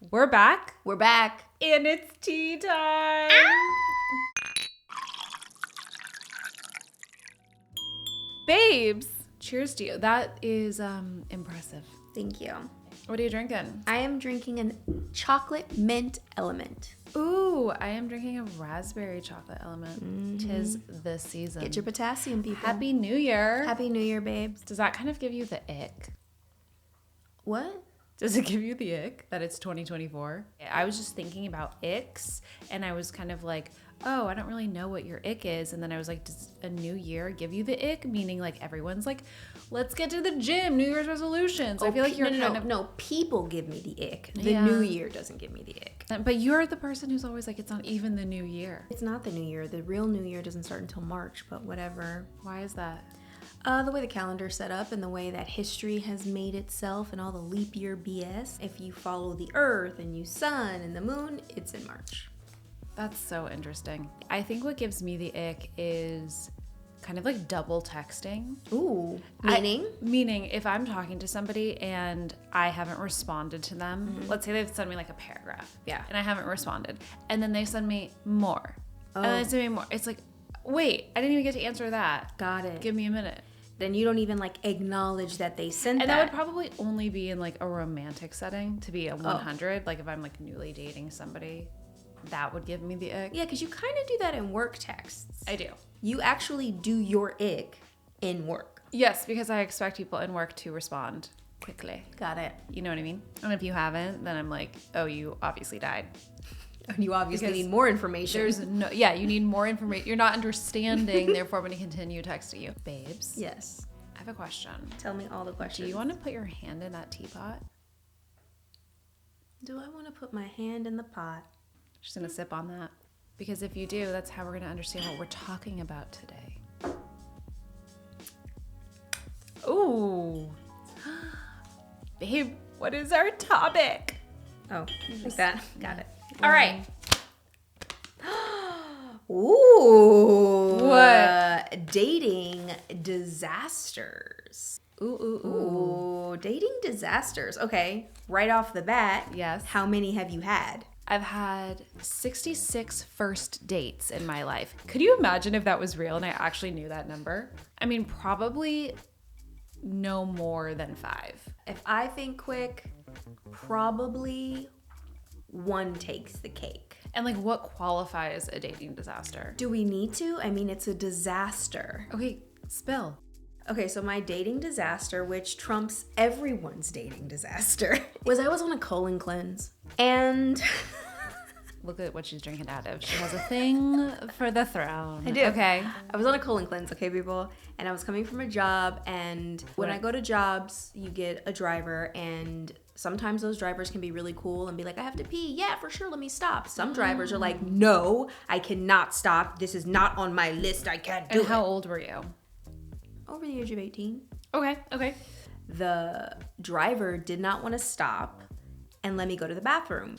We're back. We're back. And it's tea time. Babes, cheers to you. That is impressive. Thank you. What are you drinking? I am drinking a chocolate mint element. Ooh, I am drinking a raspberry chocolate element. Tis the season. Get your potassium, people. Happy New Year. Happy New Year, babes. Does that kind of give you the ick? What? Does it give you the ick that it's 2024? I was just thinking about icks, and I was kind of like, oh, I don't really know what your ick is. And then I was like, does a new year give you the ick? Meaning like everyone's like, let's get to the gym, New Year's resolutions. I feel like you're No, people give me the ick. The Yeah. new year doesn't give me the ick. But you're the person who's always like, it's not even the new year. It's not the new year. The real new year doesn't start until March, but whatever. Why is that? The way the calendar's set up and the way that history has made itself and all the leap year BS. If you follow the earth and you sun and the moon, it's in March. That's so interesting. I think what gives me the ick is kind of like double texting. Ooh. Meaning? Meaning if I'm talking to somebody and I haven't responded to them, let's say they've sent me like a paragraph. Yeah. And I haven't responded. And then they send me more. And then they send me more. It's like, wait, I didn't even get to answer that. Got it. Give me a minute. Then you don't even like acknowledge that they sent And that. that would probably only be in like a romantic setting to be a 100. Like if I'm like newly dating somebody, that would give me the ick. Yeah, because you kind of do that in work texts. I do. You actually do your ick in work. Yes, because I expect people in work to respond quickly. Got it. You know what I mean? And if you haven't, then I'm like, oh, you obviously died. And you obviously Because need more information. There's no, yeah, you need more information. You're not understanding, therefore I'm going to continue texting you. Babes, Yes. I have a question. Tell me all the questions. Do you want to put your hand in that teapot? Do I want to put my hand in the pot? Just going to sip on that. Because if you do, that's how we're going to understand what we're talking about today. Ooh. Babe, what is our topic? Oh, like that. Got it. All right. Ooh. What? Dating disasters. Ooh, dating disasters. Okay, right off the bat. Yes. How many have you had? I've had 66 first dates in my life. Could you imagine if that was real and I actually knew that number? I mean, probably no more than 5. If I think quick, probably one takes the cake. And like, what qualifies a dating disaster? Do we need to? I mean, it's a disaster. Okay, spill. Okay, so my dating disaster, which trumps everyone's dating disaster, was I was on a colon cleanse. And Look at what she's drinking out of. She has a thing for the throne. I do. Okay. I was on a colon cleanse, okay, people? And I was coming from a job, and when I go to jobs, you get a driver, and sometimes those drivers can be really cool and be like, I have to pee. Yeah, for sure, let me stop. Some drivers are like, no, I cannot stop. This is not on my list. I can't do And it. how old were you? Over the age of 18. Okay. The driver did not want to stop and let me go to the bathroom.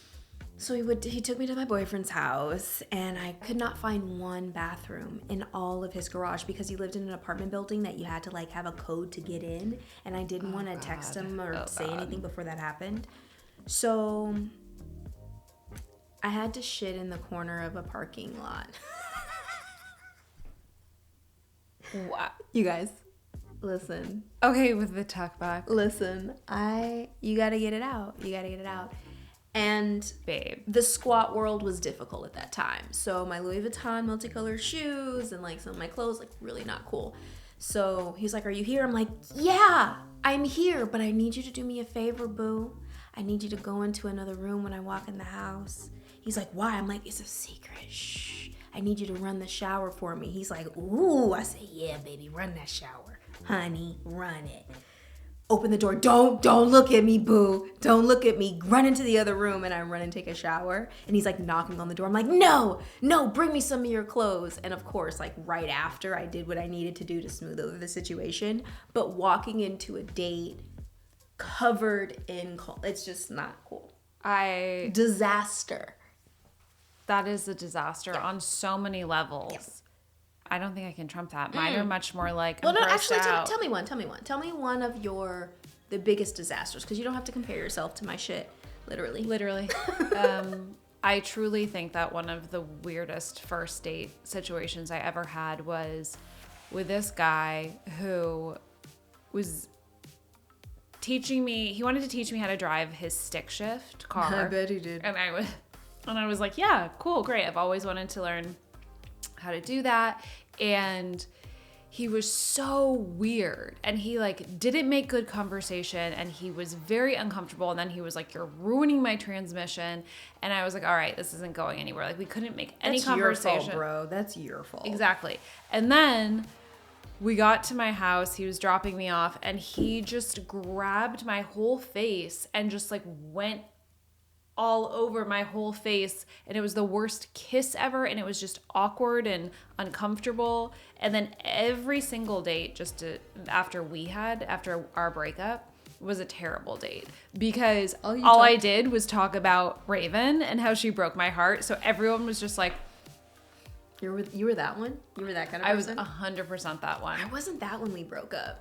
So he took me to my boyfriend's house, and I could not find one bathroom in all of his garage because he lived in an apartment building that you had to like have a code to get in, and I didn't want to text him or say anything before that happened. So I had to shit in the corner of a parking lot. Wow. You guys, listen. Okay, with the tuck back. Listen, you gotta get it out. You gotta get it out. And Babe. the squat world was difficult at that time. So my Louis Vuitton multicolored shoes and like some of my clothes, like really not cool. So he's like, are you here? I'm like, yeah, I'm here, but I need you to do me a favor, boo. I need you to go into another room when I walk in the house. He's like, why? I'm like, it's a secret. Shh. I need you to run the shower for me. He's like, ooh. I say, yeah, baby, run that shower. Honey, run it. Open the door. Don't look at me, boo. Don't look at me. Run into the other room, and I run and take a shower. And he's like knocking on the door. I'm like, no, bring me some of your clothes. And of course, like right after, I did what I needed to do to smooth over the situation. But walking into a date covered in it's just not cool. Disaster. That is a disaster on so many levels. Yep. I don't think I can trump that. Mine are much more like, Well, no, grossed actually, out. tell me one. Tell me one of the biggest disasters, because you don't have to compare yourself to my shit. Literally. I truly think that one of the weirdest first date situations I ever had was with this guy who was teaching me, he wanted to teach me how to drive his stick shift car. I bet he did. And I was like, yeah, cool, great. I've always wanted to learn how to do that. And he was so weird, and he like didn't make good conversation, and he was very uncomfortable. And then he was like, you're ruining my transmission. And I was like, all right, this isn't going anywhere. Like, we couldn't make any conversation. That's your fault, bro. That's your fault. Exactly. And then we got to my house, he was dropping me off, and he just grabbed my whole face and just like went all over my whole face, and it was the worst kiss ever, and it was just awkward and uncomfortable. And then every single date after our breakup was a terrible date, because all I did was talk about Raven and how she broke my heart. So everyone was just like, you were that one? You were that kind of person? I was 100% that one. I wasn't that when we broke up.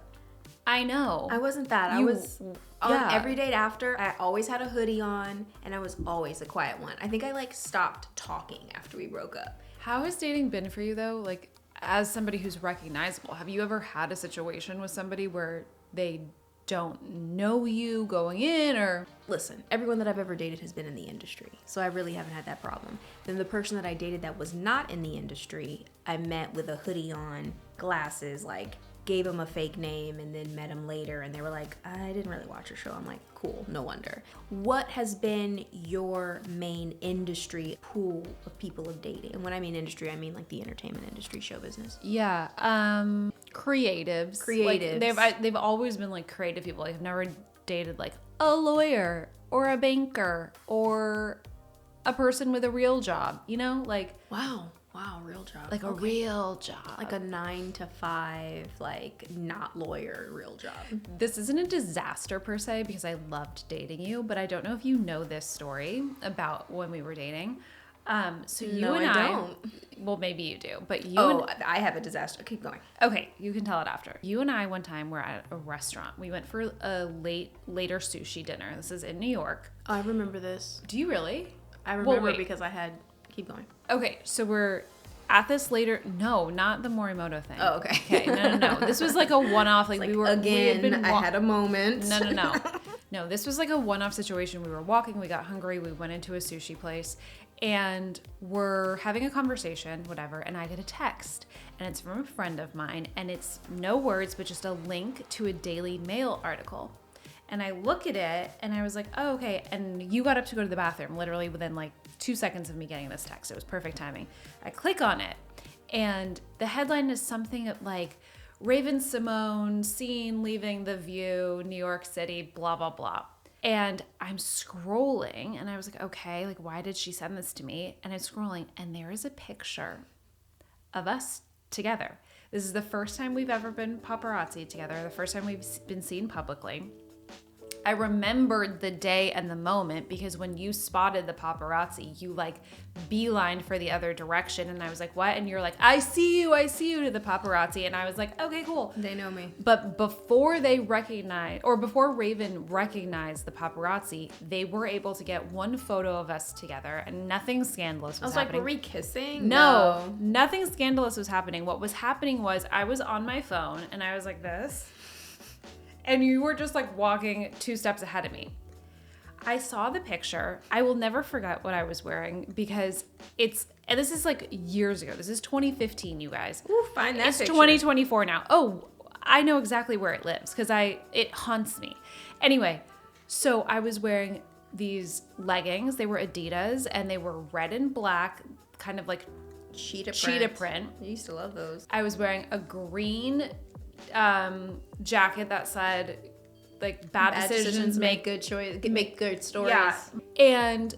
I know. I wasn't that. I was on every date after. I always had a hoodie on, and I was always a quiet one. I think I like stopped talking after we broke up. How has dating been for you though? Like, as somebody who's recognizable, have you ever had a situation with somebody where they don't know you going in? Or listen, everyone that I've ever dated has been in the industry, so I really haven't had that problem. Then the person that I dated that was not in the industry, I met with a hoodie on, glasses, like gave him a fake name, and then met him later, and they were like, I didn't really watch your show. I'm like, cool, no wonder. What has been your main industry pool of people of dating? And when I mean industry, I mean like the entertainment industry, show business. Yeah, creatives. Like, they've always been like creative people. Like, I've never dated like a lawyer or a banker or a person with a real job, you know? Like, Wow, real job. Like a real job. Like a 9-to-5, like not lawyer, real job. This isn't a disaster per se, because I loved dating you, but I don't know if you know this story about when we were dating. So you and I don't. Well, maybe you do, but I have a disaster. Keep going. Okay, you can tell it after. You and I one time were at a restaurant. We went for a later sushi dinner. This is in New York. Oh, I remember this. Do you really? I remember because I had... Keep going. Okay, so we're at this later... No, not the Morimoto thing. Oh, okay. Okay, no. This was like a one-off. Like, we were... Again, I had a moment. No. No, this was like a one-off situation. We were walking, we got hungry, we went into a sushi place, and we're having a conversation, whatever, and I get a text. And it's from a friend of mine, and it's no words, but just a link to a Daily Mail article. And I look at it, and I was like, oh, okay. And you got up to go to the bathroom, literally within like 2 seconds of me getting this text. It was perfect timing. I click on it, and the headline is something like, Raven-Symoné seen leaving the View, New York City, blah, blah, blah. And I'm scrolling, and I was like, okay, like, why did she send this to me? And I'm scrolling, and there is a picture of us together. This is the first time we've ever been paparazzi together, the first time we've been seen publicly. I remembered the day and the moment because when you spotted the paparazzi, you like beelined for the other direction. And I was like, what? And you're like, I see you to the paparazzi. And I was like, okay, cool. They know me. But before before Raven recognized the paparazzi, they were able to get one photo of us together and nothing scandalous was happening. Like, were we kissing? No, nothing scandalous was happening. What was happening was I was on my phone and I was like this. And you were just like walking 2 steps ahead of me. I saw the picture. I will never forget what I was wearing because and this is like years ago. This is 2015, you guys. Ooh, find that picture. It's 2024 now. Oh, I know exactly where it lives because it haunts me. Anyway, so I was wearing these leggings. They were Adidas and they were red and black, kind of like cheetah print. I used to love those. I was wearing a green jacket that said like bad decisions make good choice, make good stories. Yeah. And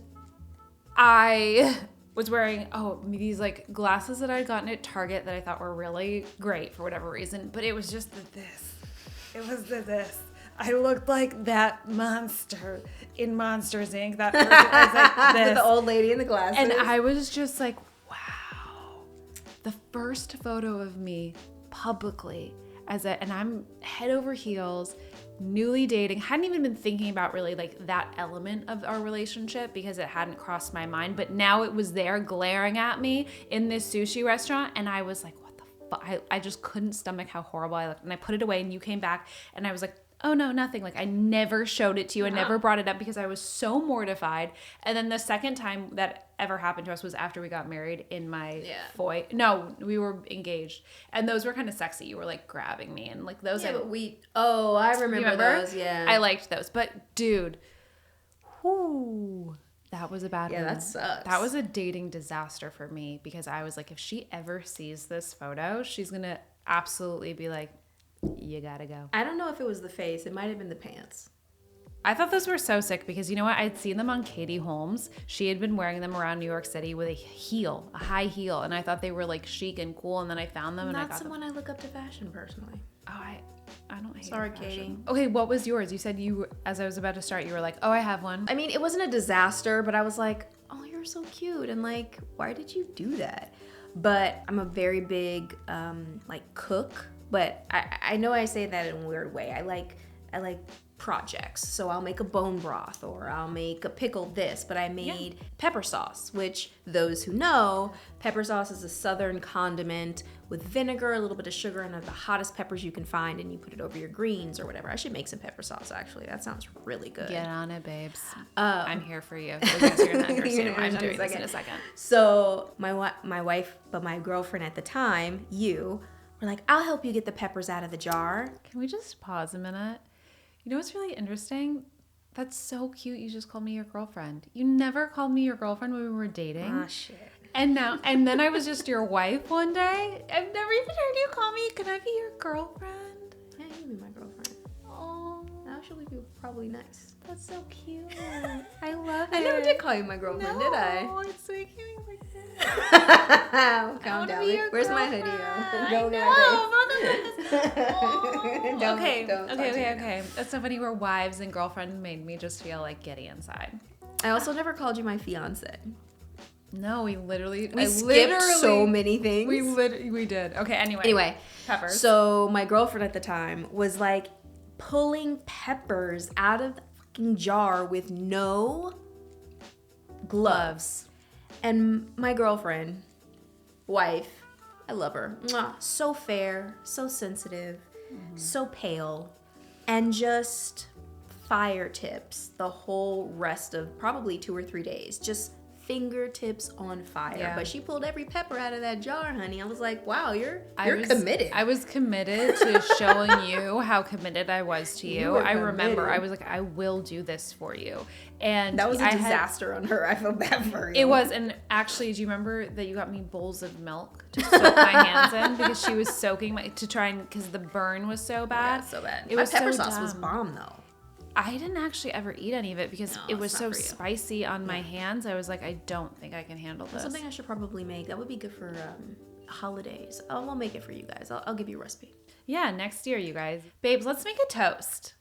I was wearing these like glasses that I'd gotten at Target that I thought were really great for whatever reason, but it was just this. It was this. I looked like that monster in Monsters, Inc. That person was like this. The old lady in the glasses. And I was just like, wow. The first photo of me publicly and I'm head over heels newly dating, hadn't even been thinking about really like that element of our relationship because it hadn't crossed my mind. But now it was there glaring at me in this sushi restaurant. And I was like, what the fuck? I just couldn't stomach how horrible I looked. And I put it away and you came back and I was like, oh no, nothing. Like I never showed it to you. I never brought it up because I was so mortified. And then the second time that ever happened to us was after we got married in my foyer. No, we were engaged. And those were kind of sexy. You were like grabbing me and like those. Yeah, I remember those. Yeah. I liked those. But dude, whoo, that was a bad one. Yeah, that sucks. That was a dating disaster for me because I was like, if she ever sees this photo, she's going to absolutely be like, you gotta go. I don't know if it was the face. It might have been the pants. I thought those were so sick because you know what? I'd seen them on Katie Holmes. She had been wearing them around New York City with a high heel. And I thought they were like chic and cool. And then I found them and I got them. Not someone I look up to fashion personally. Oh, I don't hate Sorry, fashion. Katie. Okay, what was yours? You said as I was about to start, you were like, oh, I have one. I mean, it wasn't a disaster, but I was like, oh, you're so cute. And like, why did you do that? But I'm a very big like cook. But I know I say that in a weird way. I like projects. So I'll make a bone broth or I'll make a pickled this. But I made pepper sauce, which those who know, pepper sauce is a southern condiment with vinegar, a little bit of sugar, and the hottest peppers you can find. And you put it over your greens or whatever. I should make some pepper sauce, actually. That sounds really good. Get on it, babes. I'm here for you. You guys are going to understand why I'm doing this in a second. So my wife, but my girlfriend at the time, we're like, I'll help you get the peppers out of the jar. Can we just pause a minute? You know what's really interesting? That's so cute. You just called me your girlfriend. You never called me your girlfriend when we were dating. Ah, shit. And then I was just your wife one day. I've never even heard you call me, can I be your girlfriend? Yeah, you can be my girlfriend. Oh, Actually, be probably nice. that's so cute. I love it. I never did call you my girlfriend, did I? No, it's making me like that. Calm down. Where's my hoodie? Okay. That's so funny where wives and girlfriend made me just feel like giddy inside. I also never called you my fiance. No, we skipped so many things. We did. Okay, anyway. Peppers. So my girlfriend at the time was like pulling peppers out of the fucking jar with no gloves. And my girlfriend, wife, I love her. Mwah. So fair, so sensitive, so pale, and just fire tips the whole rest of probably 2 or 3 days. Just fingertips on fire. Yeah. But she pulled every pepper out of that jar, honey. I was like, wow, you're committed. I was committed to showing you how committed I was to you. I remember I was like, I will do this for you. And that was a disaster on her. I feel bad for you. It was. And actually, do you remember that you got me bowls of milk to soak my hands in because she was soaking because the burn was so bad. Yeah, so bad. It was pepper so sauce was dumb. bomb though. I didn't actually ever eat any of it because it was so spicy on my hands. I was like, I don't think I can handle this. Something I should probably make. That would be good for holidays. I'll make it for you guys. I'll give you a recipe. Yeah, next year, you guys. Babes, let's make a toast.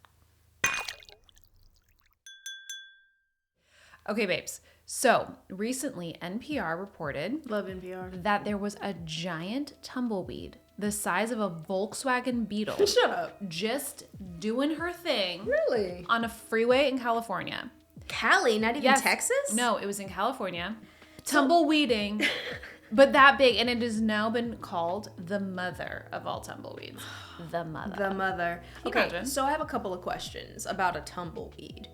Okay, babes. So recently, NPR reported Love NPR. that there was a giant tumbleweed the size of a Volkswagen Beetle. Shut up. Just doing her thing. Really? On a freeway in California. Cali, not even Texas? No, it was in California. Tumbleweeding, but that big. And it has now been called the mother of all tumbleweeds. The mother. The mother. Okay, so I have a couple of questions about a tumbleweed.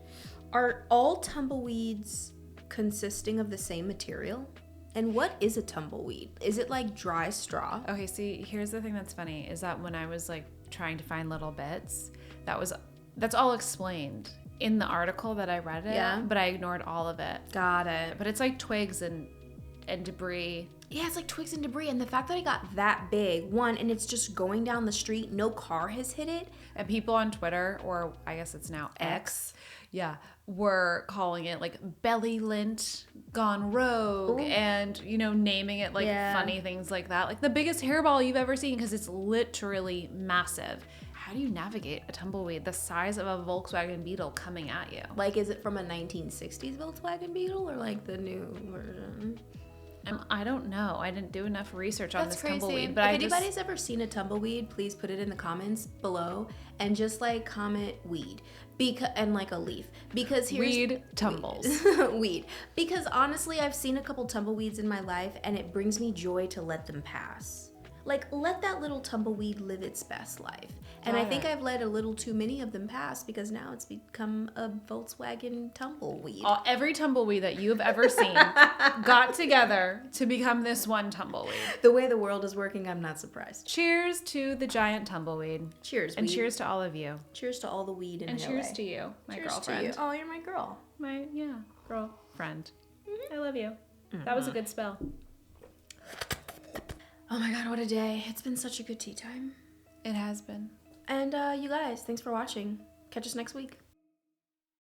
Are all tumbleweeds consisting of the same material? And what is a tumbleweed? Is it like dry straw? Okay, see, here's the thing that's funny is that when I was like trying to find little bits, that's all explained in the article that I read it, but I ignored all of it. Got it. But it's like twigs and debris. Yeah, it's like twigs and debris. And the fact that it got that big, and it's just going down the street, no car has hit it. And people on Twitter, or I guess it's now X, were calling it like belly lint gone rogue. Ooh. And, naming it like funny things like that. Like the biggest hairball you've ever seen because it's literally massive. How do you navigate a tumbleweed the size of a Volkswagen Beetle coming at you? Like, is it from a 1960s Volkswagen Beetle or like the new version? I don't know. I didn't do enough research on this tumbleweed. If But anybody's ever seen a tumbleweed, please put it in the comments below and just like comment weed and like a leaf, because here's weed tumbles. weed. Because honestly, I've seen a couple tumbleweeds in my life and it brings me joy to let them pass. Like, let that little tumbleweed live its best life. And I think I've let a little too many of them pass because now it's become a Volkswagen tumbleweed. Every tumbleweed that you have ever seen got together to become this one tumbleweed. The way the world is working, I'm not surprised. Cheers to the giant tumbleweed. Cheers, and weed. cheers to all of you. Cheers to all the weed in and LA. Cheers to you, my cheers girlfriend. To you. Oh, you're my girl. My girlfriend. Mm-hmm. I love you. Mm-hmm. That was a good spell. Oh my god, what a day. It's been such a good tea time. It has been. And you guys, thanks for watching. Catch us next week.